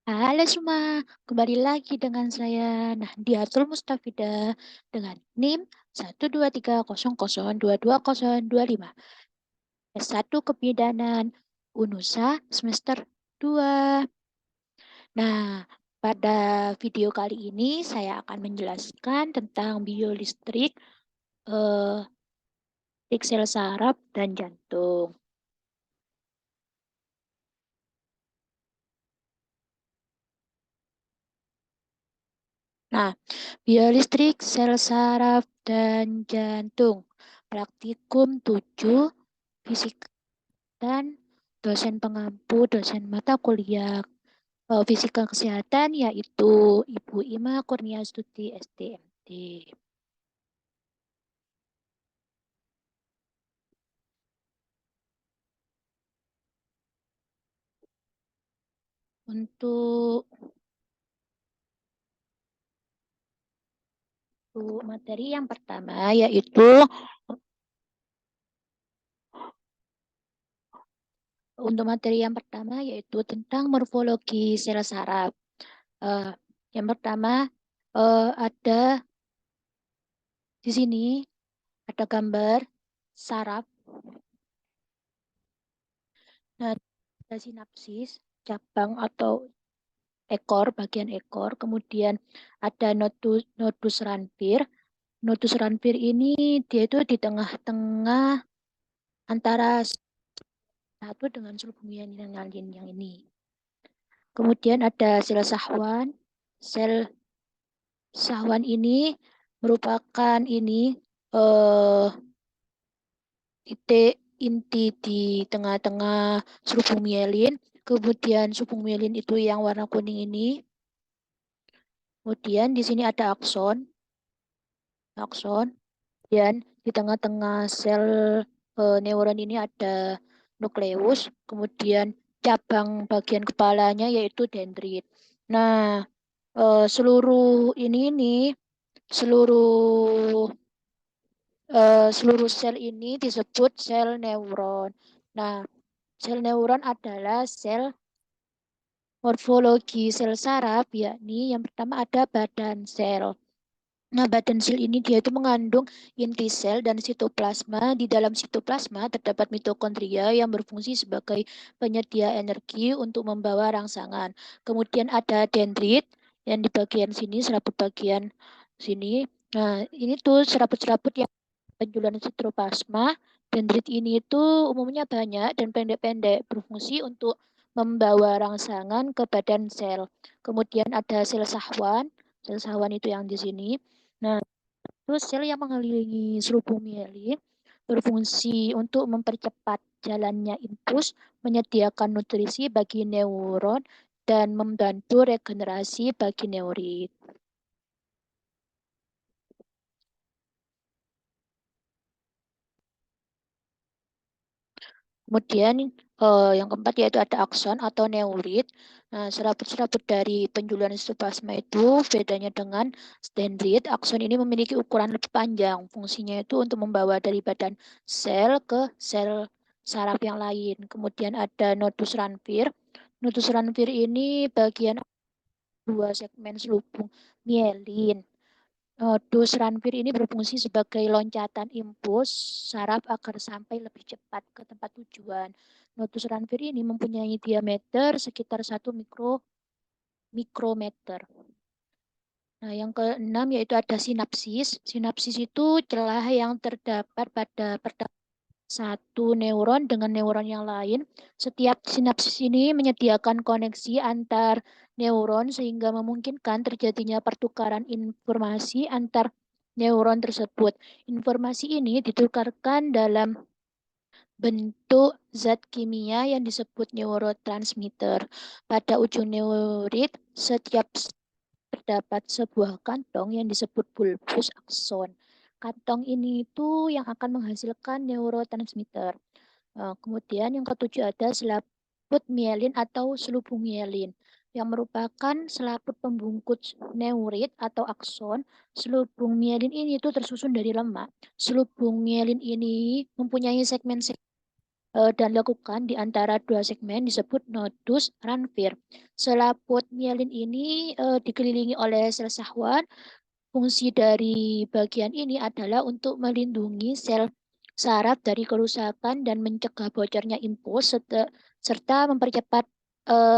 Halo semua, kembali lagi dengan saya Nahdiatul Mustafidah dengan NIM 12300222025 S1 Kebidanan UNUSA semester 2. Nah, pada video kali ini saya akan menjelaskan tentang biolistrik, sel saraf, dan jantung. Nah, biolistrik, sel saraf, dan jantung. Praktikum 7, fisika dan dosen pengampu, dosen mata kuliah fisika kesehatan yaitu Ibu Ima Kurniastuti STMT. Untuk materi yang pertama yaitu tentang morfologi sel saraf. Yang pertama ada di sini ada gambar saraf. Nah, ada sinapsis, cabang atau ekor, bagian ekor. Kemudian ada nodus ranvir. Nodus ranvir ini dia itu di tengah-tengah antara satu dengan sulbum yang lain yang ini. Kemudian ada sel sahwan. Sel sahwan ini merupakan eh, titik inti di tengah-tengah sulbum mielin. Kemudian sulbum mielin itu yang warna kuning ini. Kemudian di sini ada akson. Dan di tengah-tengah sel neuron ini ada nukleus. Kemudian cabang bagian kepalanya yaitu dendrit. Nah, seluruh seluruh seluruh sel ini disebut sel neuron. Nah, sel neuron adalah sel morfologi sel saraf, yakni yang pertama ada badan sel. Nah, badan sel ini dia itu mengandung inti sel dan sitoplasma. Di dalam sitoplasma terdapat mitokondria yang berfungsi sebagai penyedia energi untuk membawa rangsangan. Kemudian ada dendrit yang di bagian sini, serabut bagian sini. Nah, ini tuh serabut-serabut yang penjulan sitoplasma. Dendrit ini itu umumnya banyak dan pendek-pendek, berfungsi untuk membawa rangsangan ke badan sel. Kemudian ada sel sahwan. Sel sahwan itu yang di sini. Nah, terus sel yang mengelilingi sulbum mielin berfungsi untuk mempercepat jalannya impuls, menyediakan nutrisi bagi neuron, dan membantu regenerasi bagi neurit. Kemudian yang keempat yaitu ada akson atau neurit. Nah, serabut-serabut dari penjulan sitoplasma itu bedanya dengan dendrit. Akson ini memiliki ukuran lebih panjang. Fungsinya itu untuk membawa dari badan sel ke sel saraf yang lain. Kemudian ada nodus ranvir. Nodus ranvir ini bagian dua segmen selubung mielin. Dus ranvir ini berfungsi sebagai loncatan impuls saraf agar sampai lebih cepat ke tempat tujuan. Nodus ranvir ini mempunyai diameter sekitar 1 mikrometer. Nah, yang keenam yaitu ada sinapsis. Sinapsis itu celah yang terdapat pada satu neuron dengan neuron yang lain. Setiap sinapsis ini menyediakan koneksi antar neuron sehingga memungkinkan terjadinya pertukaran informasi antar neuron tersebut. Informasi ini ditukarkan dalam bentuk zat kimia yang disebut neurotransmitter. Pada ujung neurit, setiap terdapat sebuah kantong yang disebut bulbus akson. Kantong ini itu yang akan menghasilkan neurotransmitter. Kemudian yang ketujuh ada selaput mielin atau selubung mielin yang merupakan selaput pembungkus neurit atau akson. Selubung mielin ini itu tersusun dari lemak. Selubung mielin ini mempunyai segmen dan dilakukan di antara dua segmen disebut nodus ranvier. Selaput mielin ini dikelilingi oleh sel syahwat. Fungsi dari bagian ini adalah untuk melindungi sel saraf dari kerusakan dan mencegah bocornya impuls serta mempercepat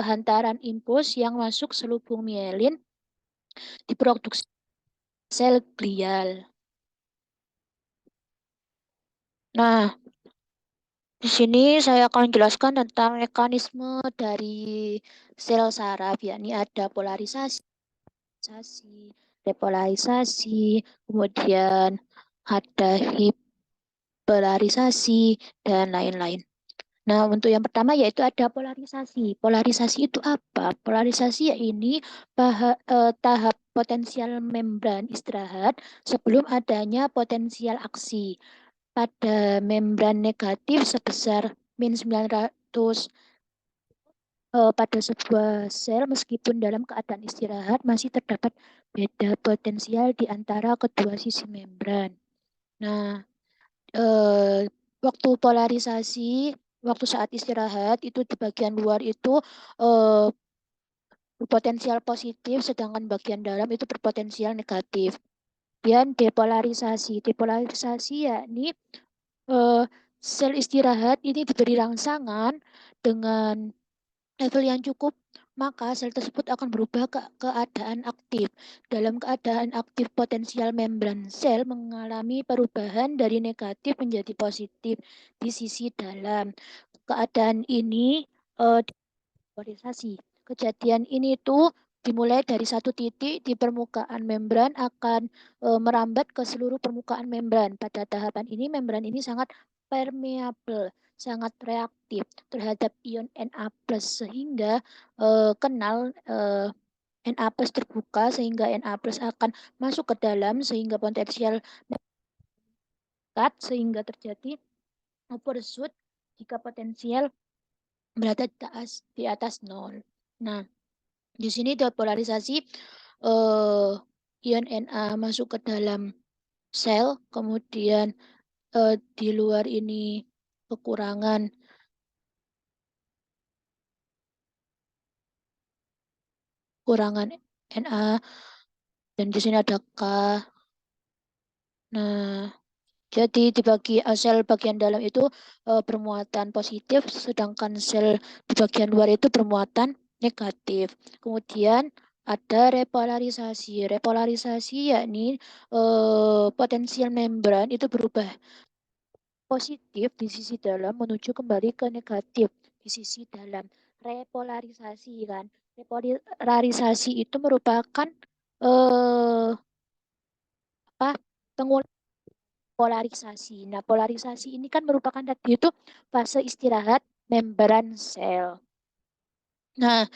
hantaran impuls yang masuk selubung mielin diproduksi sel glial. Nah, di sini saya akan jelaskan tentang mekanisme dari sel saraf, yakni ada polarisasi, depolarisasi, kemudian ada hiperpolarisasi, dan lain-lain. Nah, untuk yang pertama yaitu ada polarisasi. Polarisasi itu apa? Polarisasi ya ini tahap potensial membran istirahat sebelum adanya potensial aksi. Pada membran negatif sebesar min 900 pada sebuah sel meskipun dalam keadaan istirahat masih terdapat beda potensial di antara kedua sisi membran. Nah, eh, waktu polarisasi, waktu saat istirahat itu di bagian luar itu eh, berpotensial positif, sedangkan bagian dalam itu berpotensial negatif. Dan depolarisasi, depolarisasi yakni eh, sel istirahat ini diberi rangsangan dengan level yang cukup, maka sel tersebut akan berubah ke keadaan aktif. Dalam keadaan aktif, potensial membran sel mengalami perubahan dari negatif menjadi positif di sisi dalam. Keadaan ini polarisasi. Kejadian ini tuh dimulai dari satu titik di permukaan membran akan merambat ke seluruh permukaan membran. Pada tahapan ini membran ini sangat permeable, sangat reaktif terhadap ion Na+ sehingga kenal Na+ terbuka sehingga Na+ akan masuk ke dalam sehingga potensial meningkat sehingga terjadi overshoot jika potensial berada di atas nol. Nah, di sini depolarisasi ion Na masuk ke dalam sel, kemudian di luar ini kekurangan kurangan Na dan di sini ada K. Nah, jadi sel bagian dalam itu bermuatan positif, sedangkan sel di bagian luar itu bermuatan negatif. Kemudian ada repolarisasi. Repolarisasi yakni potensial membran itu berubah positif di sisi dalam menuju kembali ke negatif di sisi dalam. Repolarisasi kan. Repolarisasi itu merupakan apa? Pengulangan polarisasi. Nah, polarisasi ini kan merupakan tadi itu fase istirahat membran sel. Nah,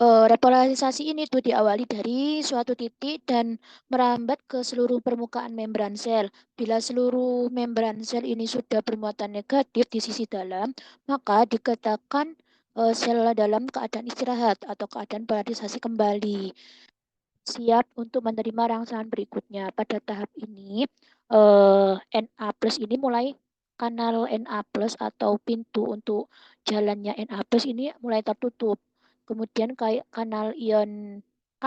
repolarisasi ini tuh diawali dari suatu titik dan merambat ke seluruh permukaan membran sel. Bila seluruh membran sel ini sudah bermuatan negatif di sisi dalam, maka dikatakan sel dalam keadaan istirahat atau keadaan polarisasi kembali, siap untuk menerima rangsangan berikutnya. Pada tahap ini, Na+ ini mulai kanal Na+ atau pintu untuk jalannya Na+ ini mulai tertutup. Kemudian kayak kanal ion K+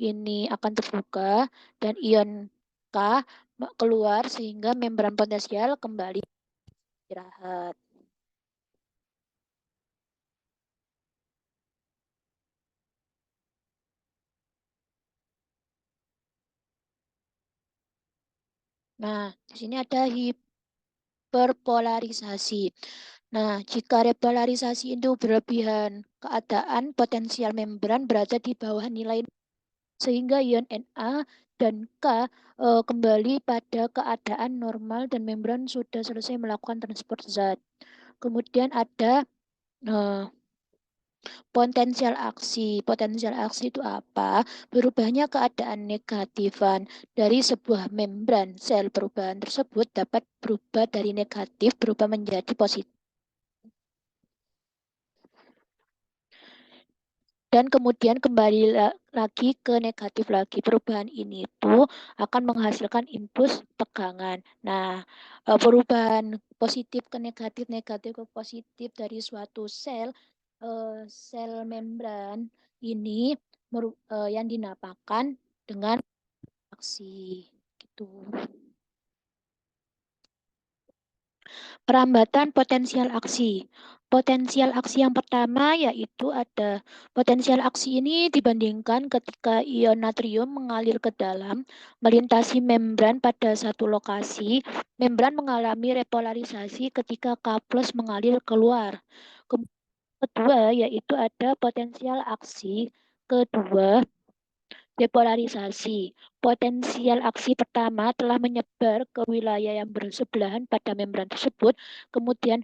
ini akan terbuka dan ion K keluar sehingga membran potensial kembali istirahat. Nah, di sini ada hiperpolarisasi. Nah, jika repolarisasi itu berlebihan, keadaan potensial membran berada di bawah nilai sehingga ion Na dan K kembali pada keadaan normal dan membran sudah selesai melakukan transport zat. Kemudian ada eh, potensial aksi. Potensial aksi itu apa? Berubahnya keadaan negatifan dari sebuah membran sel. Perubahan tersebut dapat berubah dari negatif berubah menjadi positif. dan kemudian kembali lagi ke negatif lagi. Perubahan ini itu akan menghasilkan impuls tegangan. Nah, perubahan positif ke negatif, negatif ke positif dari suatu sel membran ini yang dinamakan dengan aksi gitu. Perambatan potensial aksi. Potensial aksi yang pertama yaitu ada potensial aksi ini dibandingkan ketika ion natrium mengalir ke dalam, melintasi membran pada satu lokasi, membran mengalami repolarisasi ketika K+ mengalir keluar. Kedua yaitu ada potensial aksi kedua depolarisasi. Potensial aksi pertama telah menyebar ke wilayah yang bersebelahan pada membran tersebut, kemudian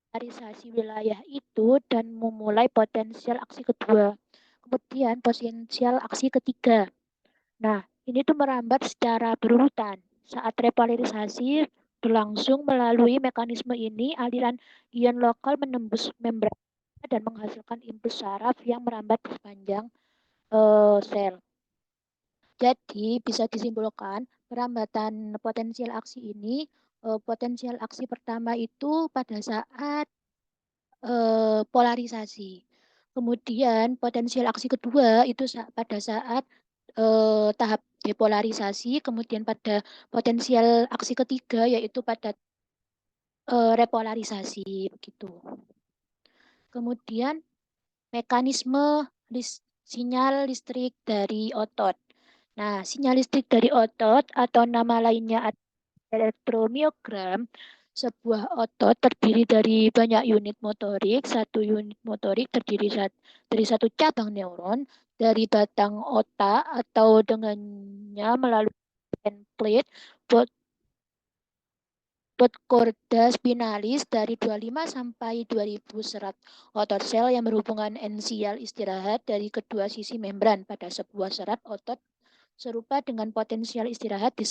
polarisasi wilayah itu dan memulai potensial aksi kedua. Kemudian potensial aksi ketiga. Nah, ini tuh merambat secara berurutan. Saat repolarisasi berlangsung melalui mekanisme ini, aliran ion lokal menembus membran dan menghasilkan impuls saraf yang merambat di sepanjang sel. Jadi bisa disimpulkan perambatan potensial aksi ini, potensial aksi pertama itu pada saat polarisasi. Kemudian potensial aksi kedua itu pada saat tahap depolarisasi, kemudian pada potensial aksi ketiga yaitu pada repolarisasi begitu. Kemudian mekanisme sinyal listrik dari otot. Nah, sinyal listrik dari otot atau nama lainnya elektromiogram, sebuah otot terdiri dari banyak unit motorik. Satu unit motorik terdiri dari satu cabang neuron dari batang otak atau dengannya melalui plate bot chorda spinalis dari 25 sampai 2000 serat otot sel yang berhubungan ensial istirahat dari kedua sisi membran pada sebuah serat otot serupa dengan potensial istirahat di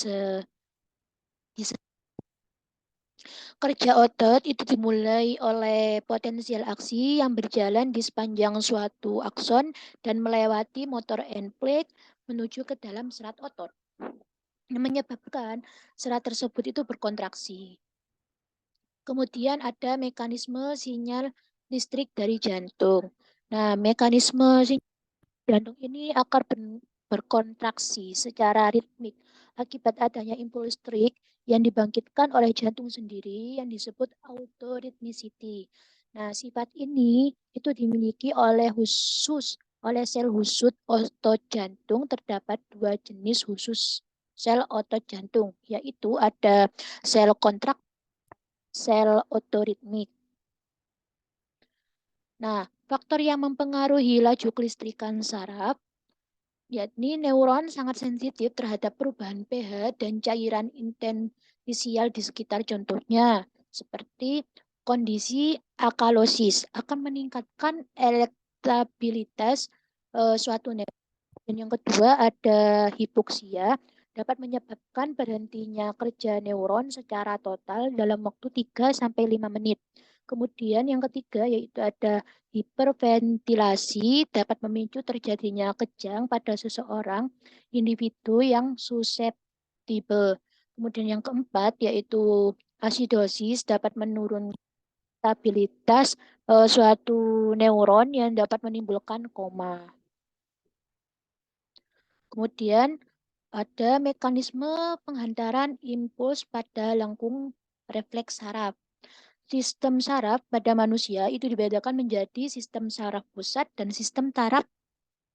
kerja otot itu dimulai oleh potensial aksi yang berjalan di sepanjang suatu akson dan melewati motor end plate menuju ke dalam serat otot. Yang menyebabkan serat tersebut itu berkontraksi. Kemudian ada mekanisme sinyal listrik dari jantung. Nah, mekanisme sinyal jantung ini akan berkontraksi secara ritmik akibat adanya impuls listrik yang dibangkitkan oleh jantung sendiri yang disebut autoritmicity. Nah, sifat ini itu dimiliki oleh sel khusus otot jantung. Terdapat dua jenis khusus sel otot jantung, yaitu ada sel kontrak, sel otoritmik. Nah, faktor yang mempengaruhi laju kelistrikan saraf yakni neuron sangat sensitif terhadap perubahan pH dan cairan interstisial di sekitar, contohnya seperti kondisi akalosis akan meningkatkan elektabilitas suatu neuron. Dan yang kedua ada hipoksia dapat menyebabkan berhentinya kerja neuron secara total dalam waktu 3 sampai 5 menit. Kemudian yang ketiga yaitu ada hiperventilasi dapat memicu terjadinya kejang pada seseorang individu yang susceptible. Kemudian yang keempat yaitu asidosis dapat menurunkan stabilitas suatu neuron yang dapat menimbulkan koma. Kemudian ada mekanisme penghantaran impuls pada lengkung refleks saraf. Sistem saraf pada manusia itu dibedakan menjadi sistem saraf pusat dan sistem saraf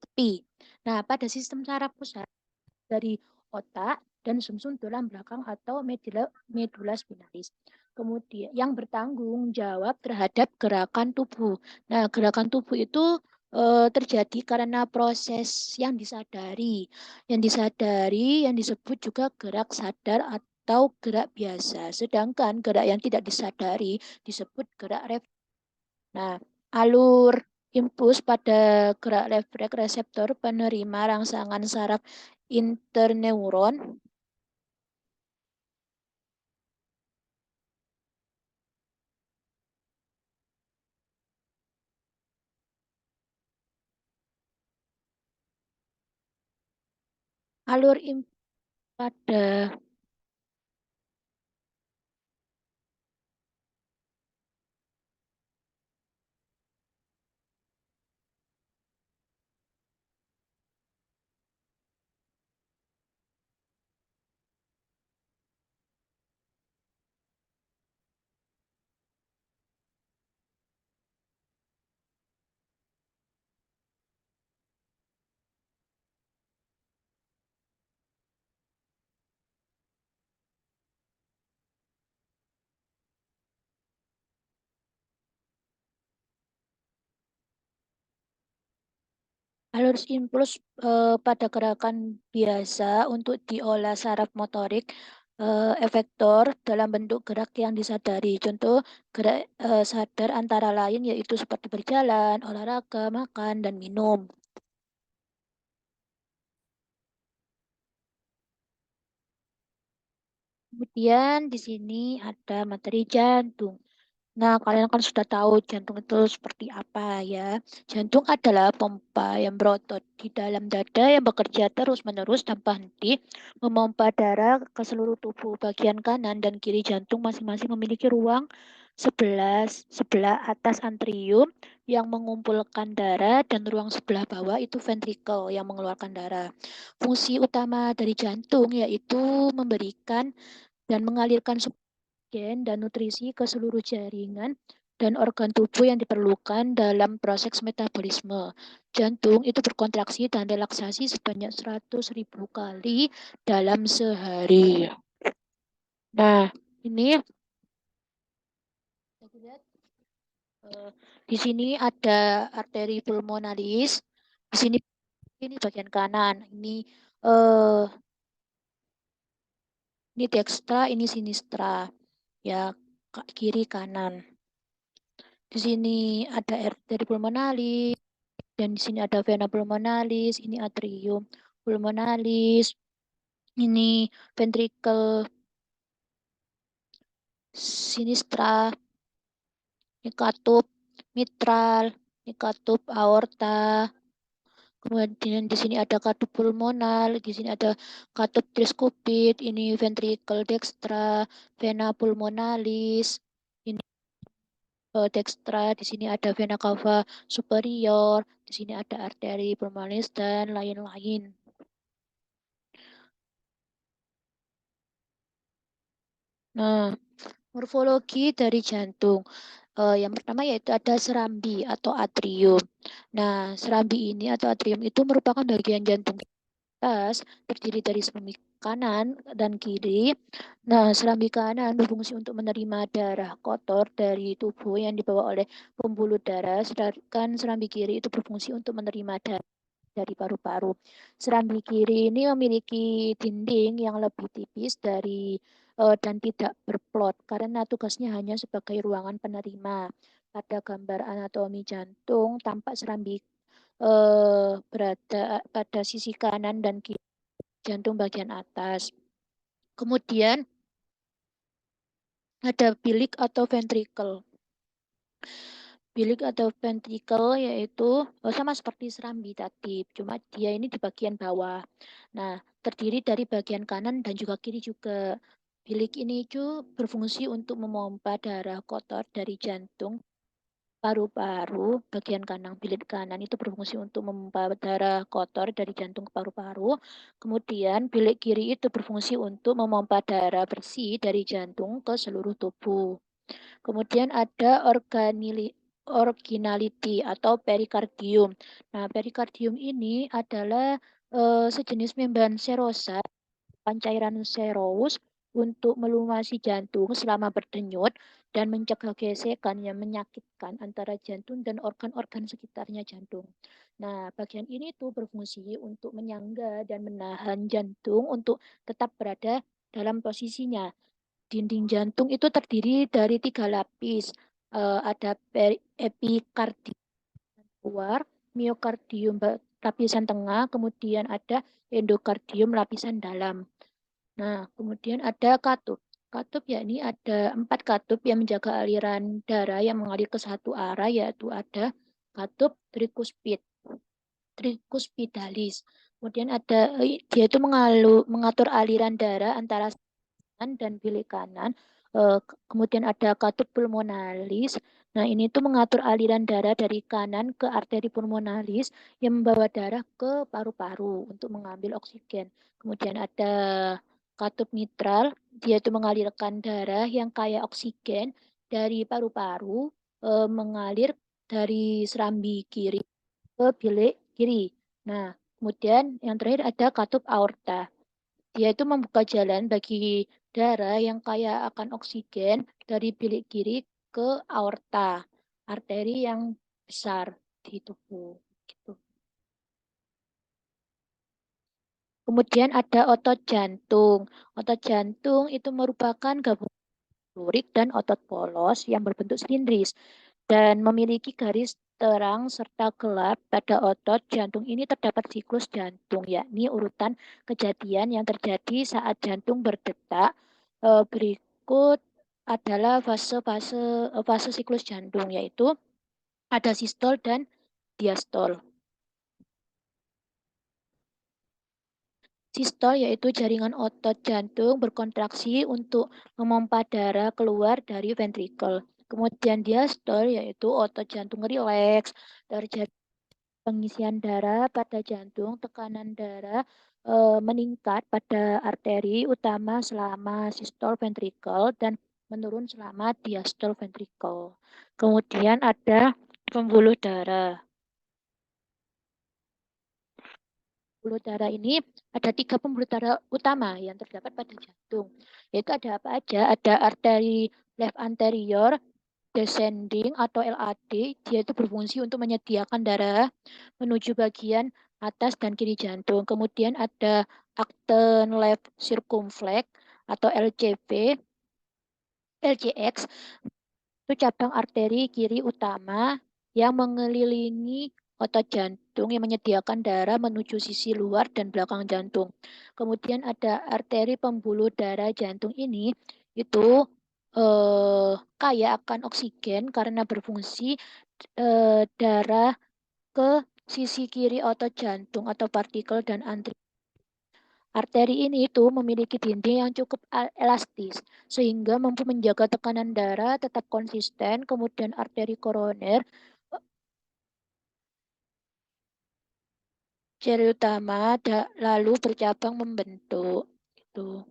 tepi. Nah, pada sistem saraf pusat dari otak dan sumsum tulang belakang atau medula spinalis. Kemudian yang bertanggung jawab terhadap gerakan tubuh. Nah, gerakan tubuh itu terjadi karena proses yang disadari. Yang disadari yang disebut juga gerak sadar atau gerak biasa. Sedangkan gerak yang tidak disadari disebut gerak refleks. Nah, alur impuls pada gerak refleks reseptor penerima rangsangan saraf interneuron Alur pada alur impuls pada gerakan biasa untuk diolah saraf motorik efektor dalam bentuk gerak yang disadari. Contoh gerak sadar antara lain yaitu seperti berjalan, olahraga, makan, dan minum. Kemudian di sini ada materi jantung. Nah, kalian kan sudah tahu jantung itu seperti apa ya. Jantung adalah pompa yang berotot di dalam dada yang bekerja terus-menerus tanpa henti, memompa darah ke seluruh tubuh. Bagian kanan dan kiri jantung masing-masing memiliki ruang sebelah atas antrium yang mengumpulkan darah dan ruang sebelah bawah itu ventricle yang mengeluarkan darah. Fungsi utama dari jantung yaitu memberikan dan mengalirkan dan nutrisi ke seluruh jaringan dan organ tubuh yang diperlukan dalam proses metabolisme. Jantung itu berkontraksi dan relaksasi sebanyak 100.000 kali dalam sehari. Nah, ini di sini ada arteri pulmonalis. Di sini ini bagian kanan. Eh, ini dextra, ini sinistra. Ya, kiri kanan. Di sini ada arteri pulmonalis. Dan di sini ada vena pulmonalis, ini atrium pulmonalis, ini ventricle sinistra, ini katup mitral, ini katup aorta. Kemudian di sini ada katup pulmonal, di sini ada katup triskupit, ini ventricle dextra, vena pulmonalis, ini dextra, di sini ada vena cava superior, di sini ada arteri pulmonalis dan lain-lain. Nah, morfologi dari jantung. Yang pertama yaitu ada serambi atau atrium. Nah, serambi ini atau atrium itu merupakan bagian jantung atas, terdiri dari serambi kanan dan kiri. Nah, serambi kanan berfungsi untuk menerima darah kotor dari tubuh yang dibawa oleh pembuluh darah, sedangkan serambi kiri itu berfungsi untuk menerima darah dari paru-paru. Serambi kiri ini memiliki dinding yang lebih tipis dan tidak berplot karena tugasnya hanya sebagai ruangan penerima. Pada gambar anatomi jantung, tampak serambi berada pada sisi kanan dan kiri jantung bagian atas. Kemudian ada bilik atau ventricle. Bilik atau ventricle yaitu sama seperti serambi tadi, cuma dia ini di bagian bawah. Nah, terdiri dari bagian kanan dan juga kiri juga. Bilik ini itu berfungsi untuk memompa darah kotor dari jantung paru-paru. Bagian kanan, bilik kanan itu berfungsi untuk memompa darah kotor dari jantung ke paru-paru. Kemudian bilik kiri itu berfungsi untuk memompa darah bersih dari jantung ke seluruh tubuh. Kemudian ada originality atau perikardium. Nah, perikardium ini adalah sejenis membran serosa cairan serous untuk melumasi jantung selama berdenyut dan mencegah gesekan yang menyakitkan antara jantung dan organ-organ sekitarnya jantung. Nah, bagian ini tuh berfungsi untuk menyangga dan menahan jantung untuk tetap berada dalam posisinya. Dinding jantung itu terdiri dari 3 lapis. Ada epikardium luar, miokardium lapisan tengah, kemudian ada endokardium lapisan dalam. Nah, kemudian ada katup. Katup yakni ada 4 katup yang menjaga aliran darah yang mengalir ke satu arah, yaitu ada katup trikuspid, trikuspidalis. Kemudian dia itu mengatur aliran darah antara kanan dan bilik kanan. Kemudian ada katup pulmonalis. Nah, ini tuh mengatur aliran darah dari kanan ke arteri pulmonalis yang membawa darah ke paru-paru untuk mengambil oksigen. Kemudian ada katup mitral, dia itu mengalirkan darah yang kaya oksigen dari paru-paru mengalir dari serambi kiri ke bilik kiri. Nah, kemudian yang terakhir ada katup aorta. Dia itu membuka jalan bagi darah yang kaya akan oksigen dari bilik kiri ke aorta, arteri yang besar di tubuh. Gitu. Kemudian ada otot jantung. Otot jantung itu merupakan gabungan lurik dan otot polos yang berbentuk silindris dan memiliki garis terang serta gelap. Pada otot jantung ini terdapat siklus jantung, yakni urutan kejadian yang terjadi saat jantung berdetak. Berikut adalah fase siklus jantung, yaitu ada sistol dan diastol. Sistol yaitu jaringan otot jantung berkontraksi untuk memompa darah keluar dari ventrikel. Kemudian diastol yaitu otot jantung rileks, terjadi pengisian darah pada jantung, tekanan darah meningkat pada arteri utama selama sistol ventrikel dan menurun selama diastol ventrikel. Kemudian ada pembuluh darah. Pembuluh darah ini ada 3 pembuluh darah utama yang terdapat pada jantung. Yaitu ada apa aja? Ada arteri left anterior, descending atau LAD, dia itu berfungsi untuk menyediakan darah menuju bagian atas dan kiri jantung. Kemudian ada akten left circumflex atau LCV, LCX, itu cabang arteri kiri utama yang mengelilingi otot jantung yang menyediakan darah menuju sisi luar dan belakang jantung. Kemudian ada arteri pembuluh darah jantung ini itu kaya akan oksigen karena berfungsi darah ke sisi kiri otot jantung atau partikel dan antri. Arteri ini itu memiliki dinding yang cukup elastis sehingga mampu menjaga tekanan darah tetap konsisten. Kemudian arteri koroner ciri utama lalu bercabang membentuk itu.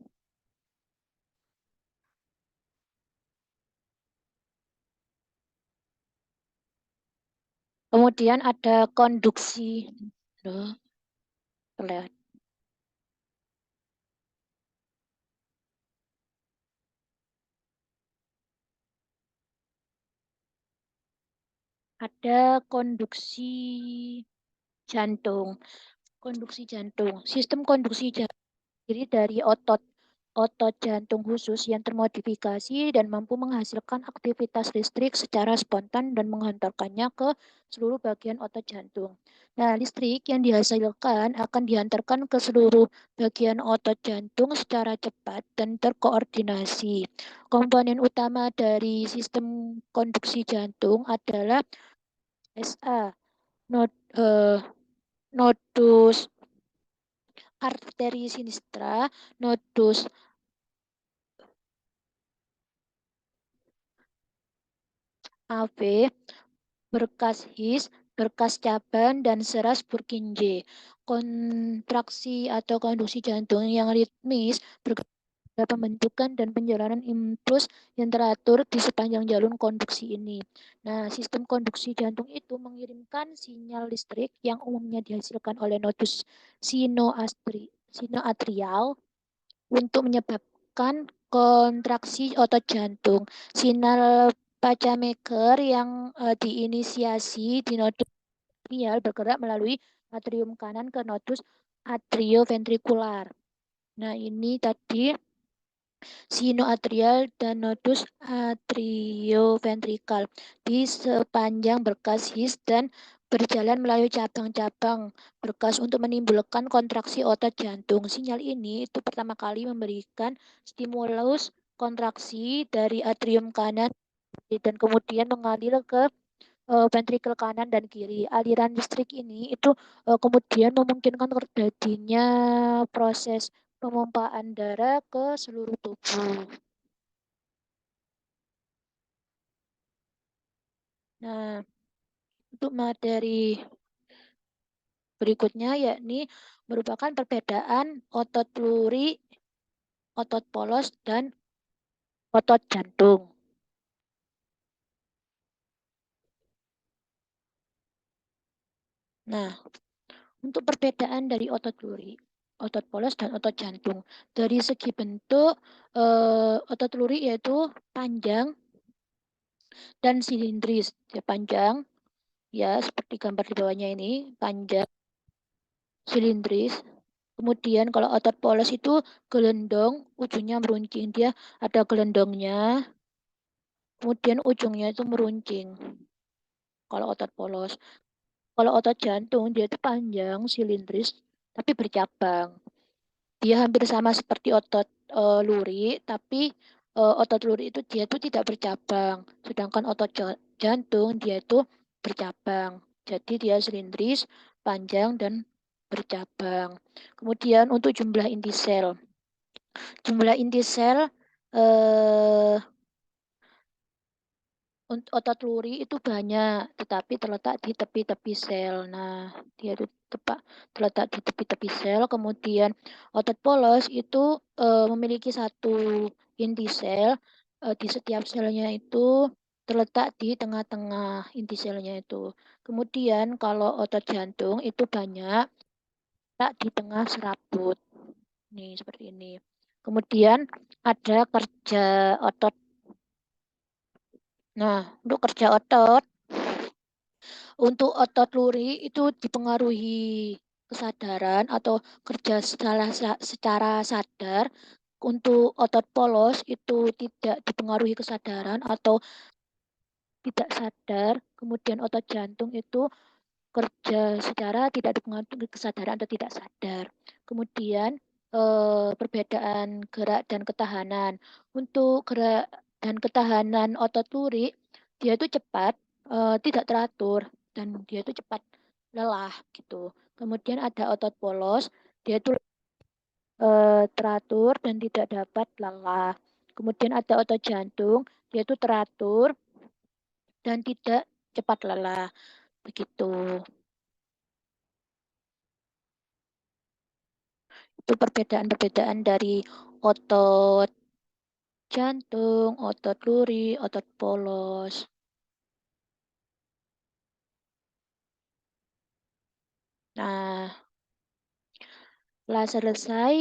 Kemudian ada konduksi. Loh, terlihat. Ada konduksi jantung. Konduksi jantung. Sistem konduksi jantung terdiri dari otot jantung khusus yang termodifikasi dan mampu menghasilkan aktivitas listrik secara spontan dan menghantarkannya ke seluruh bagian otot jantung. Nah, listrik yang dihasilkan akan dihantarkan ke seluruh bagian otot jantung secara cepat dan terkoordinasi. Komponen utama dari sistem konduksi jantung adalah SA, nod, eh, nodus arteri sinistra, nodus AV, berkas His, berkas Caban, dan seras Purkinje. Kontraksi atau konduksi jantung yang ritmis bergerak pembentukan dan penjalanan impuls yang teratur di sepanjang jalur konduksi ini. Nah, sistem konduksi jantung itu mengirimkan sinyal listrik yang umumnya dihasilkan oleh nodus sinoatrial untuk menyebabkan kontraksi otot jantung. Sinyal pacemaker yang diinisiasi di nodus atrial bergerak melalui atrium kanan ke nodus atrioventrikular. Nah, ini tadi sinoatrial dan nodus atrioventrikal di sepanjang berkas His dan berjalan melalui cabang-cabang berkas untuk menimbulkan kontraksi otot jantung. Sinyal ini itu pertama kali memberikan stimulus kontraksi dari atrium kanan dan kemudian mengalir ke ventrikel kanan dan kiri. Aliran listrik ini itu kemudian memungkinkan terjadinya proses pemompaan darah ke seluruh tubuh. Nah, untuk materi berikutnya yakni merupakan perbedaan otot luri, otot polos, dan otot jantung. Nah, untuk perbedaan dari otot luri, otot polos, dan otot jantung. Dari segi bentuk, otot luri yaitu panjang dan silindris. Ya, panjang, ya seperti gambar di bawahnya ini, panjang, silindris. Kemudian kalau otot polos itu gelendong, ujungnya meruncing. Dia ada gelendongnya, kemudian ujungnya itu meruncing. Kalau otot polos. Kalau otot jantung, dia itu panjang, silindris, tapi bercabang. Dia hampir sama seperti otot luri, tapi otot luri itu dia itu tidak bercabang. Sedangkan otot jantung dia itu bercabang. Jadi dia silindris, panjang, dan bercabang. Kemudian untuk jumlah inti sel. Jumlah inti sel eh, untuk otot luri itu banyak, tetapi terletak di tepi-tepi sel. Nah, dia itu terletak di tepi-tepi sel. Kemudian otot polos itu memiliki satu inti sel. Di setiap selnya itu terletak di tengah-tengah inti selnya itu. Kemudian kalau otot jantung itu banyak terletak di tengah serabut. Nih, seperti ini. Kemudian ada kerja otot. Nah, untuk kerja otot, untuk otot luri itu dipengaruhi kesadaran atau kerja secara sadar. Untuk otot polos itu tidak dipengaruhi kesadaran atau tidak sadar. Kemudian otot jantung itu kerja secara tidak dipengaruhi kesadaran atau tidak sadar. Kemudian perbedaan gerak dan ketahanan. Untuk gerak dan ketahanan otot luri, dia itu cepat, tidak teratur, dan dia itu cepat lelah gitu. Kemudian ada otot polos, dia itu teratur dan tidak dapat lelah. Kemudian ada otot jantung, dia itu teratur dan tidak cepat lelah. Begitu. Itu perbedaan-perbedaan dari otot jantung, otot luri, otot polos. Nah, setelah selesai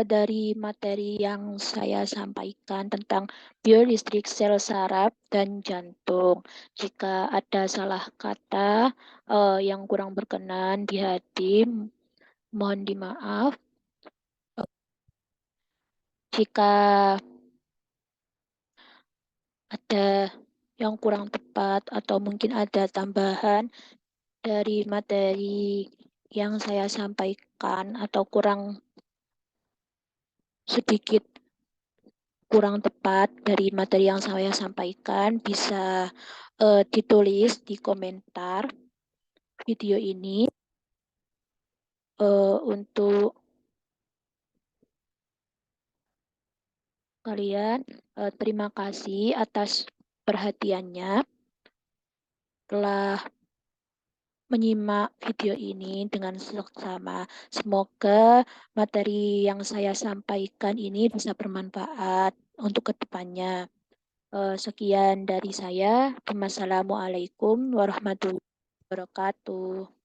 dari materi yang saya sampaikan tentang biolistrik sel saraf dan jantung. Jika ada salah kata yang kurang berkenan di hati, mohon dimaaf. Jika ada yang kurang tepat atau mungkin ada tambahan dari materi yang saya sampaikan atau sedikit kurang tepat dari materi yang saya sampaikan, bisa ditulis di komentar video ini untuk kalian. Terima kasih atas perhatiannya telah menyimak video ini dengan seksama. Semoga materi yang saya sampaikan ini bisa bermanfaat untuk kedepannya. Sekian dari saya. Wassalamualaikum warahmatullahi wabarakatuh.